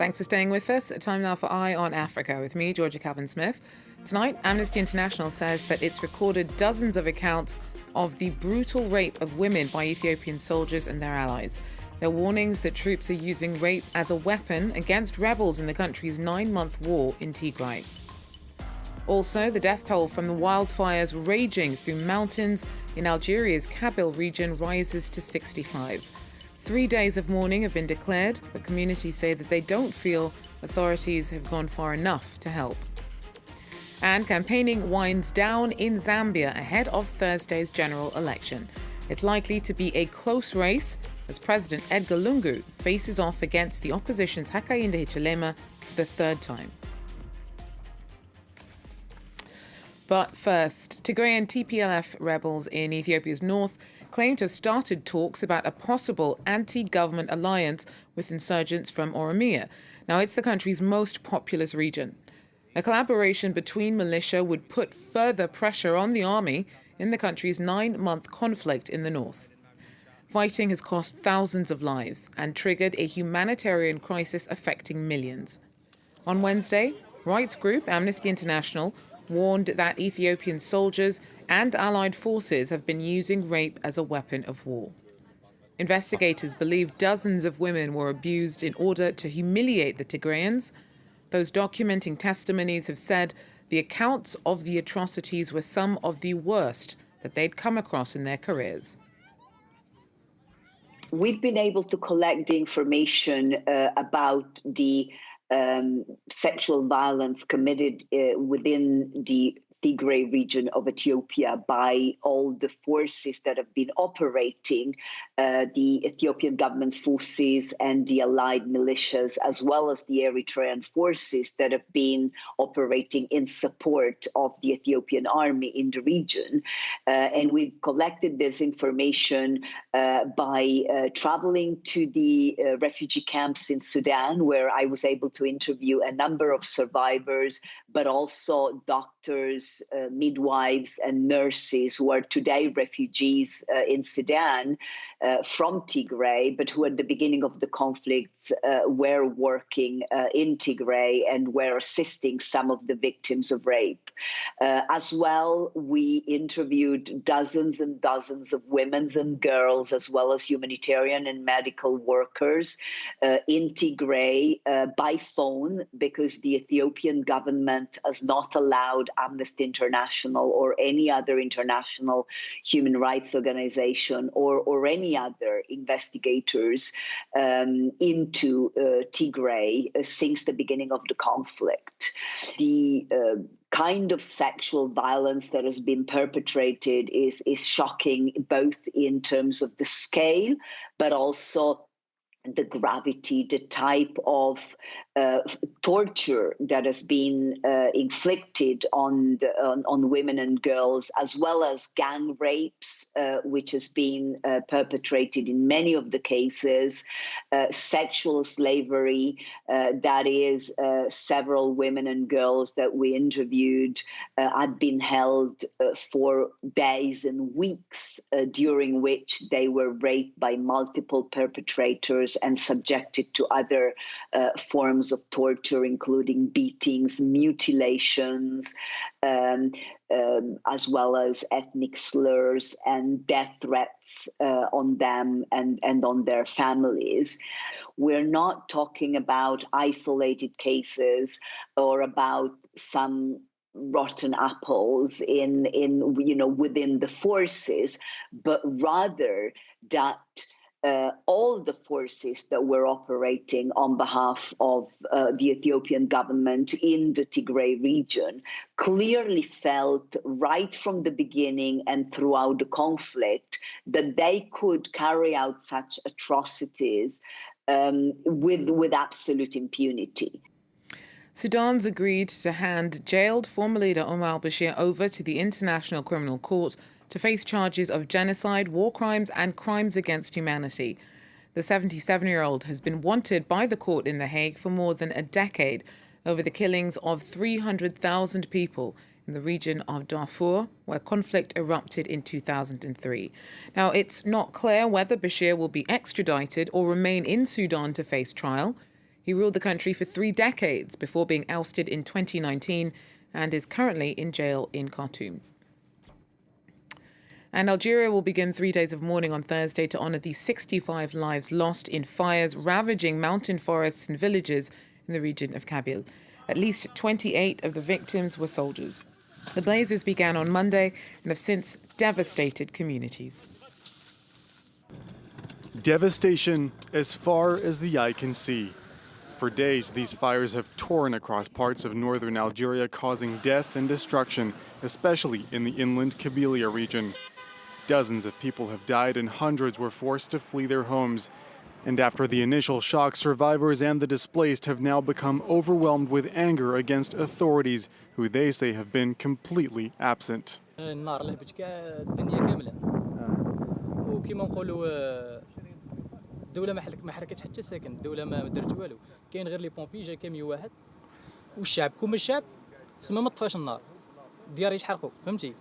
Thanks for staying with us. Time now for Eye on Africa with me, Georgia Calvin-Smith. Tonight, Amnesty International says that it's recorded dozens of accounts of the brutal rape of women by Ethiopian soldiers and their allies. There are warnings that troops are using rape as a weapon against rebels in the country's 9-month war in Tigray. Also, the death toll from the wildfires raging through mountains in Algeria's Kabylie region rises to 65. 3 days of mourning have been declared, but communities say that they don't feel authorities have gone far enough to help. And campaigning winds down in Zambia ahead of Thursday's general election. It's likely to be a close race as President Edgar Lungu faces off against the opposition's Hakainde Hichilema for the third time. But first, Tigrayan TPLF rebels in Ethiopia's north claim to have started talks about a possible anti-government alliance with insurgents from Oromia. Now, it's the country's most populous region. A collaboration between militia would put further pressure on the army in the country's 9-month conflict in the north. Fighting has cost thousands of lives and triggered a humanitarian crisis affecting millions. On Wednesday, rights group Amnesty International warned that Ethiopian soldiers and allied forces have been using rape as a weapon of war. Investigators believe dozens of women were abused in order to humiliate the Tigrayans. Those documenting testimonies have said the accounts of the atrocities were some of the worst that they'd come across in their careers. We've been able to collect the information about the sexual violence committed within the Tigray region of Ethiopia by all the forces that have been operating, the Ethiopian government forces and the allied militias, as well as the Eritrean forces that have been operating in support of the Ethiopian army in the region. And we've collected this information by traveling to the refugee camps in Sudan, where I was able to interview a number of survivors, but also doctors, midwives and nurses who are today refugees in Sudan from Tigray, but who at the beginning of the conflict were working in Tigray and were assisting some of the victims of rape. As well, we interviewed dozens and dozens of women and girls, as well as humanitarian and medical workers in Tigray by phone, because the Ethiopian government has not allowed Amnesty International or any other international human rights organization or any other investigators into Tigray since the beginning of the conflict. The kind of sexual violence that has been perpetrated is shocking, both in terms of the scale, but also the gravity, the type of torture that has been inflicted on women and girls, as well as gang rapes, which has been perpetrated in many of the cases, sexual slavery, that is, several women and girls that we interviewed had been held for days and weeks, during which they were raped by multiple perpetrators and subjected to other forms of torture, including beatings, mutilations, as well as ethnic slurs and death threats on them and on their families. We're not talking about isolated cases or about some rotten apples in within the forces, but rather that all the forces that were operating on behalf of the Ethiopian government in the Tigray region clearly felt right from the beginning and throughout the conflict that they could carry out such atrocities with absolute impunity. Sudan's agreed to hand jailed former leader Omar al-Bashir over to the International Criminal Court to face charges of genocide, war crimes and crimes against humanity. The 77-year-old has been wanted by the court in The Hague for more than a decade over the killings of 300,000 people in the region of Darfur, where conflict erupted in 2003. Now, it's not clear whether Bashir will be extradited or remain in Sudan to face trial. He ruled the country for 3 decades before being ousted in 2019 and is currently in jail in Khartoum. And Algeria will begin 3 days of mourning on Thursday to honour the 65 lives lost in fires ravaging mountain forests and villages in the region of Kabylie. At least 28 of the victims were soldiers. The blazes began on Monday and have since devastated communities. Devastation as far as the eye can see. For days, these fires have torn across parts of northern Algeria, causing death and destruction, especially in the inland Kabylie region. Dozens of people have died and hundreds were forced to flee their homes. And after the initial shock, survivors and the displaced have now become overwhelmed with anger against authorities, who they say have been completely absent. النار لهبت كاع الدنيا كامله وكيما نقولوا الدوله ما حركتش حتى ساكن الدوله ما درت والو كاين غير لي بومبي جا كاميو واحد والشعب كوم الشعب تسمى ما طفاش النار الديار يتحرقوا فهمتي.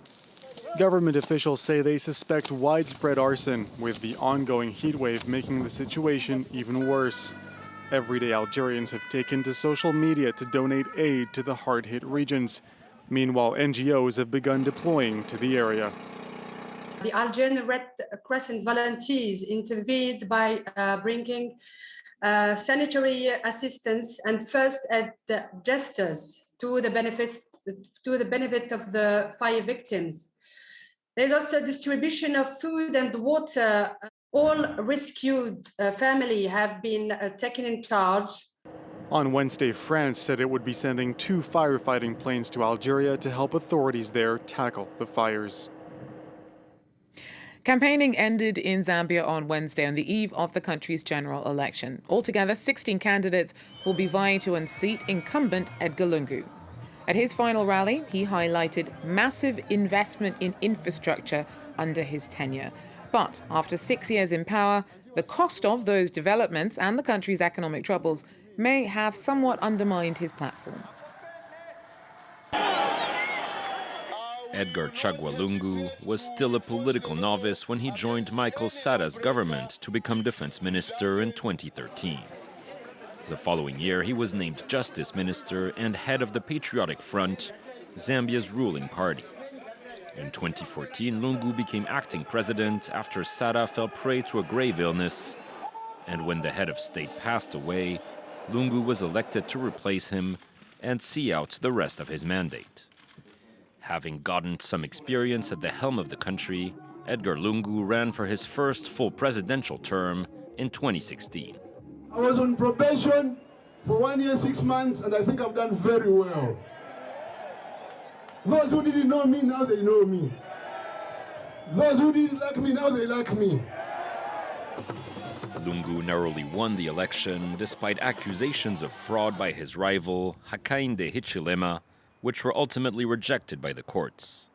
Government officials say they suspect widespread arson, with the ongoing heat wave making the situation even worse. Everyday Algerians have taken to social media to donate aid to the hard-hit regions. Meanwhile, NGOs have begun deploying to the area. The Algerian Red Crescent volunteers intervened by bringing sanitary assistance and first aid gestures to the benefit of the fire victims. There's also distribution of food and water. All rescued families have been taken in charge. On Wednesday, France said it would be sending 2 firefighting planes to Algeria to help authorities there tackle the fires. Campaigning ended in Zambia on Wednesday on the eve of the country's general election. Altogether, 16 candidates will be vying to unseat incumbent Edgar Lungu. At his final rally, he highlighted massive investment in infrastructure under his tenure. But after 6 years in power, the cost of those developments and the country's economic troubles may have somewhat undermined his platform. Edgar Chagwa Lungu was still a political novice when he joined Michael Sata's government to become defense minister in 2013. The following year, he was named Justice Minister and head of the Patriotic Front, Zambia's ruling party. In 2014, Lungu became acting president after Sata fell prey to a grave illness. And when the head of state passed away, Lungu was elected to replace him and see out the rest of his mandate. Having gotten some experience at the helm of the country, Edgar Lungu ran for his first full presidential term in 2016. I was on probation for 1 year, 6 months, and I think I've done very well. Those who didn't know me, now they know me. Those who didn't like me, now they like me. Lungu narrowly won the election despite accusations of fraud by his rival, Hakainde Hichilema, which were ultimately rejected by the courts.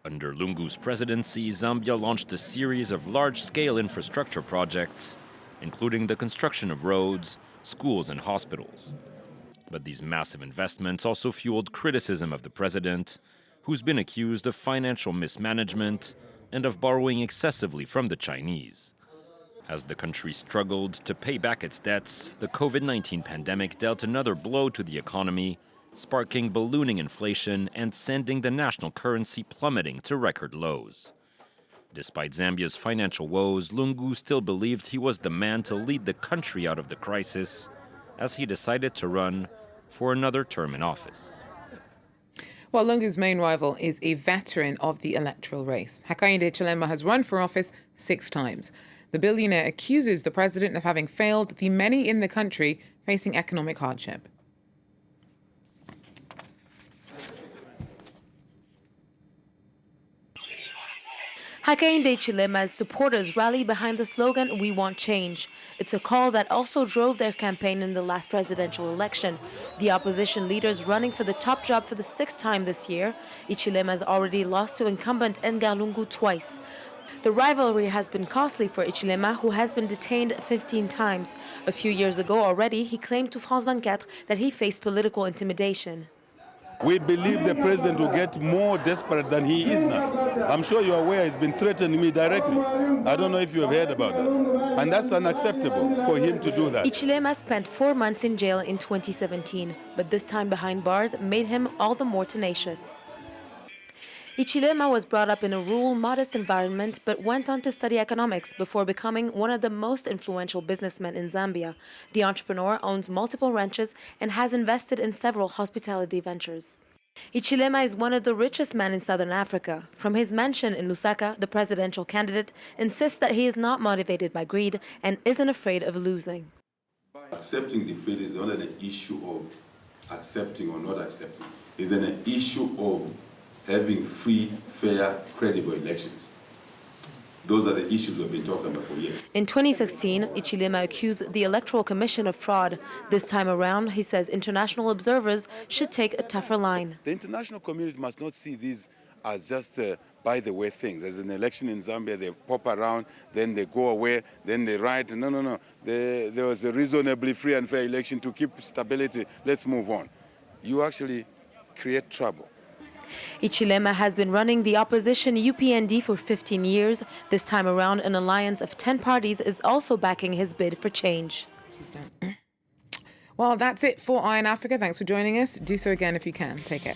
Under Lungu's presidency, Zambia launched a series of large-scale infrastructure projects, including the construction of roads, schools, and hospitals. But these massive investments also fueled criticism of the president, who's been accused of financial mismanagement and of borrowing excessively from the Chinese. As the country struggled to pay back its debts, the COVID-19 pandemic dealt another blow to the economy, sparking ballooning inflation and sending the national currency plummeting to record lows. Despite Zambia's financial woes, Lungu still believed he was the man to lead the country out of the crisis, as he decided to run for another term in office. Well, Lungu's main rival is a veteran of the electoral race. Hakainde Hichilema has run for office 6 times. The billionaire accuses the president of having failed the many in the country facing economic hardship. Hakainde Hichilema's supporters rally behind the slogan, "We want change." It's a call that also drove their campaign in the last presidential election. The opposition leaders running for the top job for the 6th time this year. Hichilema has already lost to incumbent Edgar Lungu twice. The rivalry has been costly for Hichilema, who has been detained 15 times. A few years ago already, he claimed to France 24 that he faced political intimidation. We believe the president will get more desperate than he is now. I'm sure you're aware he's been threatening me directly. I don't know if you have heard about that. And that's unacceptable for him to do that. Hichilema spent 4 months in jail in 2017, but this time behind bars made him all the more tenacious. Hichilema was brought up in a rural, modest environment, but went on to study economics before becoming one of the most influential businessmen in Zambia. The entrepreneur owns multiple ranches and has invested in several hospitality ventures. Hichilema is one of the richest men in southern Africa. From his mansion in Lusaka, the presidential candidate insists that he is not motivated by greed and isn't afraid of losing. Accepting defeat is not an issue of accepting or not accepting. It's an issue of having free, fair, credible elections. Those are the issues we've been talking about for years. In 2016, Hichilema accused the Electoral Commission of fraud. This time around, he says international observers should take a tougher line. The international community must not see these as just by-the-way things. There's an election in Zambia, they pop around, then they go away, then they write, no. There was a reasonably free and fair election to keep stability. Let's move on. You actually create trouble. Hichilema has been running the opposition UPND for 15 years. This time around, an alliance of 10 parties is also backing his bid for change. Well, that's it for Eye on Africa. Thanks for joining us. Do so again if you can. Take care.